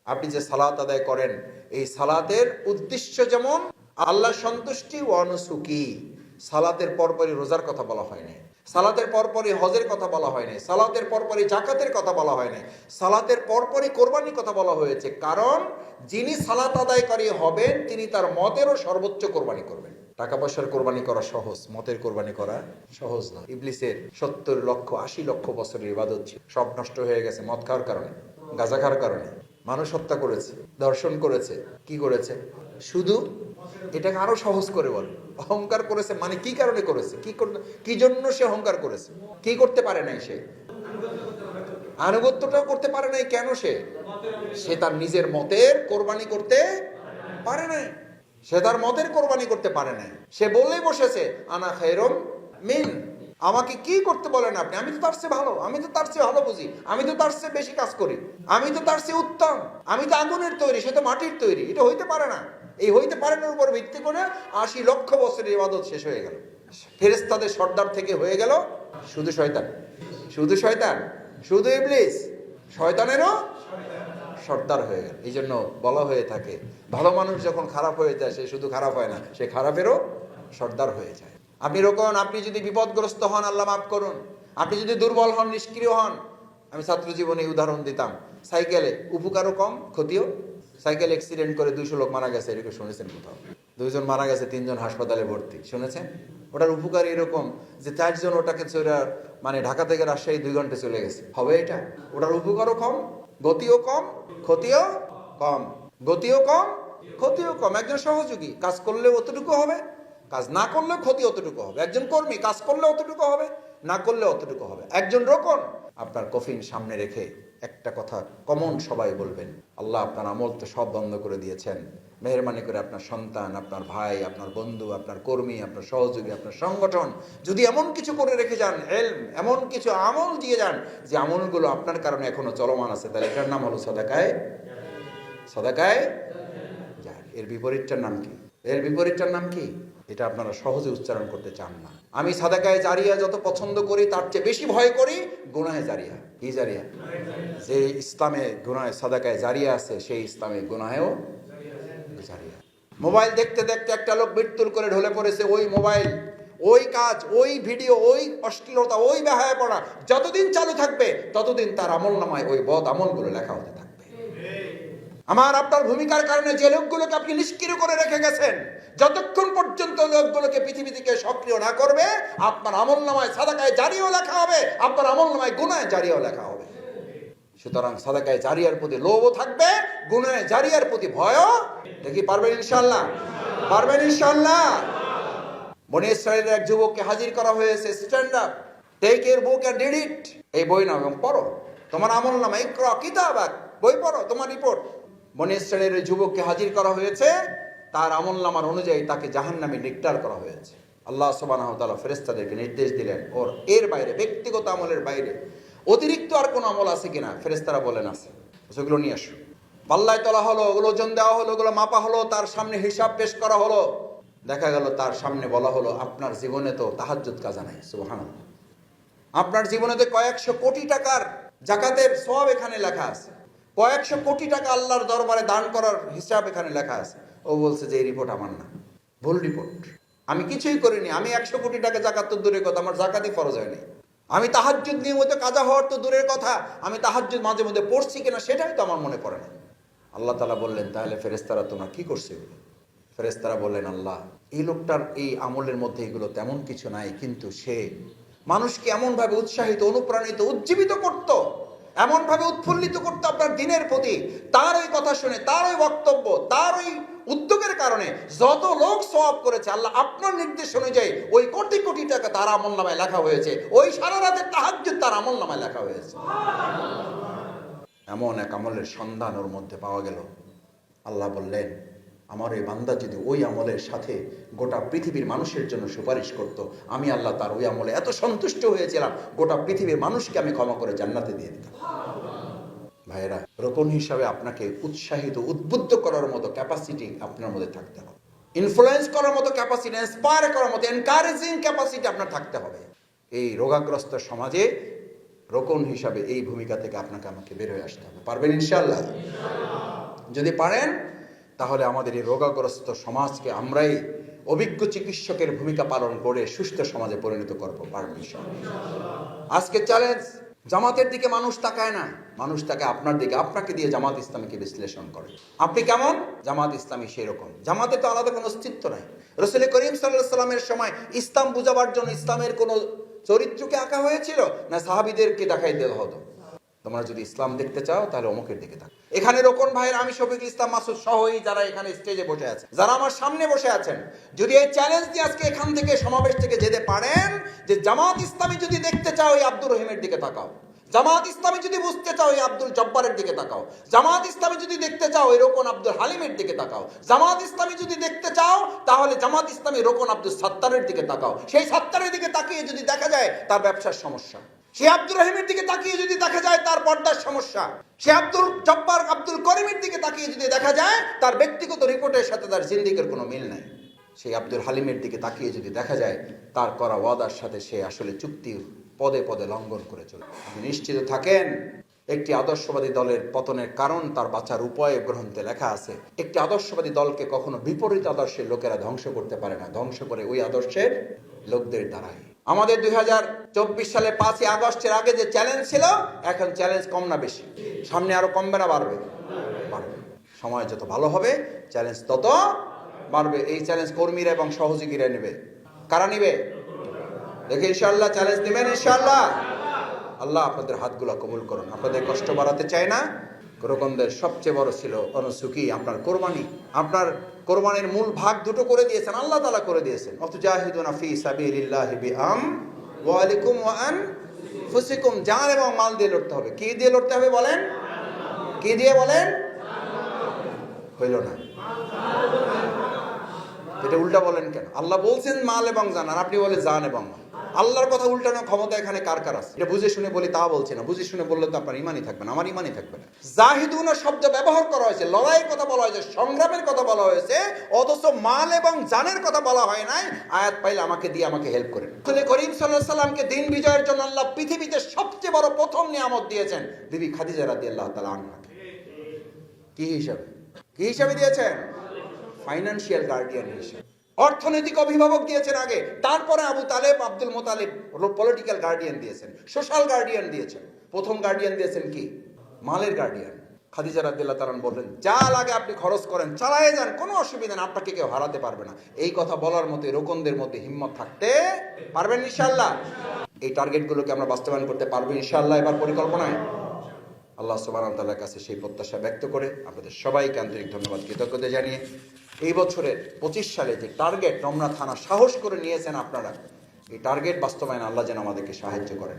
আপনি যে সালাত আদায় করেন, এই সালাতের উদ্দেশ্য যেমন আল্লাহ সন্তুষ্টি ও অনুসুকি। সালাতের পরপরই রোজার কথা বলা হয় না, সালাতের পরপরই হজের কথা বলা হয় না, সালাতের পরপরই জাকাতের কথা বলা হয় না, সালাতের পরপরই কোরবানির কথা বলা হয়েছে। কারণ যিনি সালাত আদায়কারী হবেন তিনি তার মতেরও সর্বোচ্চ কোরবানি করবেন। টাকা পয়সার কোরবানি করা সহজ, মতের কোরবানি করা সহজ না। ইবলিসের 70 লক্ষ 80 লক্ষ বছরের ইবাদত ছিল, সব নষ্ট হয়ে গেছে মদ খাওয়ার কারণে, গাঁজা খাওয়ার কারণে। মানুষ হত্যা করেছে, ধর্ষণ করেছে, কি করেছে? শুধু এটাকে আরো সহজ করে বলে অহংকার করেছে। মানে কি কারণে করেছে? কি জন্য সে অহংকার করেছে? কি করতে পারে নাই সে? আনুগত্যটাও করতে পারে নাই। কেন? সে তার নিজের মতের কোরবানি করতে পারে নাই। সে তার মতের কোরবানি করতে পারে নাই। সে বলেই বসেছে আনা খায়রুম মিন, আমাকে কি করতে বলেন আপনি? আমি তো তার চেয়ে ভালো, আমি তো তার চেয়ে ভালো বুঝি, আমি তো তার চেয়ে বেশি কাজ করি, আমি তো তার চেয়ে উত্তম, আমি তো আগুনের তৈরি, সে তো মাটির তৈরি। এটা হইতে পারে না। এই হইতে পারে না উপর ভিত্তি করে 80 লক্ষ বছরের ইবাদত শেষ হয়ে গেল। ফেরেশতাদের সর্দার থেকে হয়ে গেল শুধু শয়তান, শুধু শয়তান, শুধু ইবলিস শয়তানেরও সর্দার হয়ে গেল। এই জন্য বলা হয়ে থাকে ভালো মানুষ যখন খারাপ হয়ে যায় সে শুধু খারাপ হয় না, সে খারাপেরও সর্দার হয়ে যায়। আপনি রকম, আপনি যদি বিপদগ্রস্ত হন আল্লাহ মাফ করুন, আপনি যদি দুর্বল হন, নিষ্ক্রিয় হন। আমি ছাত্র জীবনে উদাহরণ দিতাম, সাইকেলে উপকারও কম ক্ষতিও। সাইকেল অ্যাক্সিডেন্ট করে 200 লোক মারা গেছে, এরকম শুনেছেন কোথাও? 2 জন মারা গেছে, 3 জন হাসপাতালে ভর্তি, শুনেছেন? ওটার উপকার এরকম যে 4 জন ওটাকে মানে ঢাকা থেকে রাজশাহী 2 ঘন্টা চলে গেছে। হবে এটা? ওটার উপকারও কম, গতিও কম, ক্ষতিও কম, গতিও কম, ক্ষতিও কম। একজন সহযোগী কাজ করলে অতটুকু হবে, কাজ না করলেও ক্ষতি অতটুকু হবে। একজন কর্মী কাজ করলে অতটুকু হবে, না করলে অতটুকু হবে। একজন রোকন। আপনার কফিন সামনে রেখে একটা কথা কমন সবাই বলবেন, আল্লাহ আপনার আমল তো সব বন্ধ করে দিয়েছেন, মেহেরবানি করে আপনার সন্তান, আপনার ভাই, আপনার বন্ধু, আপনার কর্মী, আপনার সহযোগী, আপনার সংগঠন যদি এমন কিছু করে রেখে যান, এমন কিছু আমল দিয়ে যান যে আমলগুলো আপনার কারণে এখনো চলমান আছে, তাহলে এটার নাম হলো সাদাকায়ে জারিয়া। এর বিপরীতটার নাম কি? এর বিপরীতটার নাম কি? এটা আপনারা সহজে উচ্চারণ করতে চান না। আমি সাদাকায়ে জারিয়া যত পছন্দ করি তার চেয়ে বেশি ভয় করি গুনাহে জারিয়া। কি জারিয়া? যে ইসলামে গুনাহে সাদাকায়ে জারিয়া আছে, সেই ইসলামে গুনাহেও জারিয়া। মোবাইল দেখতে দেখতে একটা লোক মৃত্যুর করে ঢলে পড়েছে। ওই মোবাইল, ওই কাজ, ওই ভিডিও, ওই অশ্লীলতা, ওই বেহায়াপনা যতদিন চালু থাকবে ততদিন তার আমলনামায় ওই বদ আমলগুলো লেখা হতে থাকবে। আমার আপনার ভূমিকার কারণে যে লোকগুলোকে আপনি নিষ্ক্রিয় করে রেখে গেছেন, যতক্ষণ পর্যন্ত লোকগুলোকে পৃথিবী থেকে সক্রিয় না করবে আপনার আমলনামায় সাদাকায়ে জারিয়াও লেখা হবে, আপনার আমলনামায় গুনাহে জারিয়াও লেখা হবে। সুতরাং সাদাকায়ে জারিয়ার প্রতি লোভও থাকবে, গুনাহে জারিয়ার প্রতি ভয়ও। দেখি পারবেন ইনশাআল্লাহ? পারবেন ইনশাআল্লাহ? বনী ইসরাইলের এক যুবককে হাজির করা হয়েছে, stand up, take your book and read it. এই বই নাও এবং পড়ো, তোমার আমলনামা, ইকরা কিতাবাক, বই পড়ো, তোমার রিপোর্ট। বনী ইসরাইলের ওই যুবককে হাজির করা হয়েছে, তার আমলনামার অনুযায়ী তাকে জাহান্নামে নিকটার করা হয়েছে। আল্লাহ সুবহানাহু ওয়া তাআলা ফেরেশতাদেরকে নির্দেশ দিলেন, ওর এর বাইরে, ব্যক্তিগত আমলের বাইরে অতিরিক্ত আর কোন আমল আছে কিনা? ফেরেশতারা বলেন আছে, সেগুলো নিয়ে আসো। পাল্লায় তোলা হলো, ওগুলো ওজন দেওয়া হলো, ওগুলো মাপা হলো, তার সামনে হিসাব পেশ করা হলো। দেখা গেল তার সামনে বলা হলো, আপনার জীবনে তো তাহাজ্জুদ কাজা নাই। সুবহানাল্লাহ। আপনার জীবনে তো কয়েকশো কোটি টাকার জাকাতের সওয়াব এখানে লেখা আছে, কয়েকশো কোটি টাকা আল্লাহর দরবারে দান করার হিসাব এখানে লেখা আছে। ও বলছে যে এই রিপোর্ট আমার না, ভুল রিপোর্ট, আমি কিছুই করিনি। আমি 100 কোটি টাকা জাকাত তো দূরের কথা, আমার জাকাতই ফরজ হয়নি। আমি তাহাজ্জুদ নিয়মিত কাজা হওয়ার তো দূরের কথা, আমি তাহাজ্জুদ মাঝে মধ্যে পড়ছি কিনা সেটাই তো আমার মনে পড়ে না। আল্লাহ তাআলা বললেন, তাহলে ফেরেশতারা তোমরা কি করছে? ফেরেশতারা বললেন, আল্লাহ, এই লোকটার এই আমলের মধ্যে এগুলো তেমন কিছু নাই, কিন্তু সে মানুষকে এমন ভাবে উৎসাহিত, অনুপ্রাণিত, উজ্জীবিত করত, এমন ভাবে উৎফুল্লিত করতো আপনার দিনের প্রতি। তার ওই কথা শুনে, তার ওই বক্তব্য, তার ওই উদ্যোগের কারণে যত লোক সওয়াব করেছে, আল্লাহ আপনার নির্দেশ অনুযায়ী ওই কোটি কোটি টাকা তার আমলনামায় লেখা হয়েছে। ওই সারা রাতের তাহাজ্জুদ তার আমলনামায় লেখা হয়েছে। এমন এক আমলের সন্ধান ওর মধ্যে পাওয়া গেল। আল্লাহ বললেন, আমার এই বান্দা যদি ওই আমলের সাথে গোটা পৃথিবীর মানুষের জন্য সুপারিশ করত, আমি আল্লাহ তার ওই আমলে এত সন্তুষ্ট হয়েছিলাম, গোটা পৃথিবীর মানুষকে আমি ক্ষমা করে জান্নাতে দিয়ে দিতাম। ভাইয়েরা, রোকন হিসাবে আপনাকে উৎসাহিত, উদ্বুদ্ধ করার মতো ক্যাপাসিটি আপনার মধ্যে থাকতে হবে, ইনফ্লুয়েন্স করার মতো ক্যাপাসিটি, ইন্সপায়ার করার মতো এনকারেজিং ক্যাপাসিটি আপনার থাকতে হবে। এই রোগাগ্রস্ত সমাজে রোকন হিসাবে এই ভূমিকা থেকে আপনাকে আমাকে বের হয়ে আসতে হবে। পারবেন ইনশাআল্লাহ? যদি পারেন তাহলে আমাদের এই রোগাগ্রস্ত সমাজকে আমরাই অভিজ্ঞ চিকিৎসকের ভূমিকা পালন করে সুস্থ সমাজে পরিণত করব, পারব ইনশাআল্লাহ। আজকে চ্যালেঞ্জ, জামাতের দিকে মানুষ তাকায় না, মানুষ তাকায় আপনার দিকে। আপনাকে দিয়ে জামাত ইসলামীকে বিশ্লেষণ করে। আপনি কেমন? জামাত ইসলামী সেরকম। জামাতে তো আলাদা কোনো অস্তিত্ব নাই। রাসূল করিম সাল্লাল্লাহু আলাইহি সাল্লামের সময় ইসলাম বুঝাবার জন্য ইসলামের কোনো চরিত্রকে আঁকা হয়েছিল না সাহাবীদেরকে দেখাই দেওয়া হতো তোমরা যদি ইসলাম দেখতে চাও তাহলে অমুকের দিকে তাকাও। এখানে রোকন ভাইয়ের, আমি শফিকুল ইসলাম মাসুদ সহই যারা এখানে স্টেজে বসে আছেন, যারা আমার সামনে বসে আছেন, যদি এই চ্যালেঞ্জ দিয়ে আজকে এখান থেকে সমাবেশ থেকে যেতে পারেন যে জামাত ইসলামী যদি দেখতে চাও এই আব্দুর রহিমের দিকে তাকাও, জামাত ইসলামী যদি বুঝতে চাও এই আব্দুল জব্বারের দিকে তাকাও, জামাত ইসলামী যদি দেখতে চাও এই রোকন আব্দুল হালিমের দিকে তাকাও, জামাত ইসলামী যদি দেখতে চাও তাহলে জামাত ইসলামী রোকন আব্দুল সাত্তারের দিকে তাকাও। সেই সাত্তারের দিকে তাকিয়ে যদি দেখা যায় তার ব্যবসার সমস্যা, সে আব্দুর রহিমের দিকে তাকিয়ে যদি দেখা যায় তার পর্দার সমস্যা, সে আব্দুল জব্বার আব্দুল করিমের দিকে তাকিয়ে যদি দেখা যায় তার ব্যক্তিগত রিপোর্টের সাথে তার জিন্দিগির কোনো মিল নাই, সেই আব্দুল হালিমের দিকে তাকিয়ে যদি দেখা যায় তার করা ওয়াদার সাথে সে আসলে চুক্তি পদে পদে লঙ্ঘন করে চলে। আপনি নিশ্চিত থাকেন একটি আদর্শবাদী দলের পতনের কারণ তার বাঁচার উপায় গ্রন্থে লেখা আছে। একটি আদর্শবাদী দলকে কখনো বিপরীত আদর্শের লোকেরা ধ্বংস করতে পারে না, ধ্বংস করে ওই আদর্শের লোকদের দ্বারাই। আমাদের 2024 সালে 5ই আগস্টের আগে যে চ্যালেঞ্জ ছিল, এখন চ্যালেঞ্জ কম না বেশি? সামনে আরো কমবে না বাড়বে? বাড়বে। সময় যত ভালো হবে চ্যালেঞ্জ তত বাড়বে। এই চ্যালেঞ্জ কর্মীরা এবং সহযোগীরা নেবে। কারা নেবে? দেখে ইনশাআল্লাহ চ্যালেঞ্জ নেবেন ইনশাআল্লাহ। আল্লাহ আপনাদের হাতগুলো কবুল করুন। আপনাদের কষ্ট বাড়াতে চাই না। রোকনদের সবচেয়ে বড় ছিল অনুসুকি, আপনার কোরবানি। আপনার কোরবানির মূল ভাগ দুটো করে দিয়েছেন, আল্লাহ তাআলা করে দিয়েছেন। অতুজাহিদুনা ফি সাবিলিল্লাহি বিআমওয়ালিকুম ওয়া আনফুসিকুম, জান এবং মাল দিয়ে লড়তে হবে। কি দিয়ে লড়তে হবে বলেন? কি দিয়ে বলেন? হইল না, এটা উল্টা বলেন কেন? আল্লাহ বলছেন মাল এবং জান, আর আপনি বলেন জান এবং মাল। আল্লাহর কথা উল্টানোর ক্ষমতা এখানে কার কার আছে? এটা বুঝে শুনে বলি তা বলছি না। বুঝে শুনে বললে তো আপনার ইমানই থাকবে না, আমার ইমানই থাকবে না। জাহিদুনা শব্দ ব্যবহার করা হয়েছে, লড়াইয়ের কথা বলা হয়েছে, সংগ্রামের কথা বলা হয়েছে, অথচ মাল এবং জানের কথা বলা হয় নাই। আয়াত পাইলে আমাকে দিয়ে আমাকে হেল্প করেন। রাসূল করিম সাল্লাল্লাহু আলাইহি সাল্লামকে দিন বিজয়ের জন্য আল্লাহ পৃথিবীতে সবচেয়ে বড় প্রথম নিয়ামত দিয়েছেন বিবি খাদিজা রাদিয়াল্লাহু তাআলা আনহাকে। কি হিসাবে? কি হিসাবে দিয়েছেন? ফাইনান্সিয়াল গার্ডিয়ান হিসেবে, অর্থনৈতিক অভিভাবক দিয়েছেন আগে, তারপরে আবু তালেব আব্দুল মোতালেব পলিটিক্যাল গার্ডিয়ান দিয়েছেন, সোশ্যাল গার্ডিয়ান দিয়েছেন। প্রথম গার্ডিয়ান দিয়েছেন কি? মালের গার্ডিয়ান। খাদিজা রাদিয়াল্লাহু তাআলা বললেন যা লাগে আপনি খরচ করেন, চালায়ে যান, কোনো অসুবিধা না, আপনাকে কেউ হারাতে পারবে না। এই কথা বলার মতো রোকনদের মধ্যে হিম্মত থাকতে পারবেন ইনশাআল্লাহ। এই টার্গেটগুলোকে আমরা বাস্তবায়ন করতে পারবো ইনশাআল্লাহ এবার পরিকল্পনায়। আল্লাহ সুবহানাহু ওয়া তাআলার কাছে সেই প্রত্যাশা ব্যক্ত করে আপনাদের সবাইকে আন্তরিক ধন্যবাদ, কৃতজ্ঞতা জানিয়ে এই বছরের 25 সালে যে টার্গেট রমনা থানা সাহস করে নিয়েছেন আপনারা, এই টার্গেট বাস্তবায়নে আল্লাহ যেন আমাদেরকে সাহায্য করেন।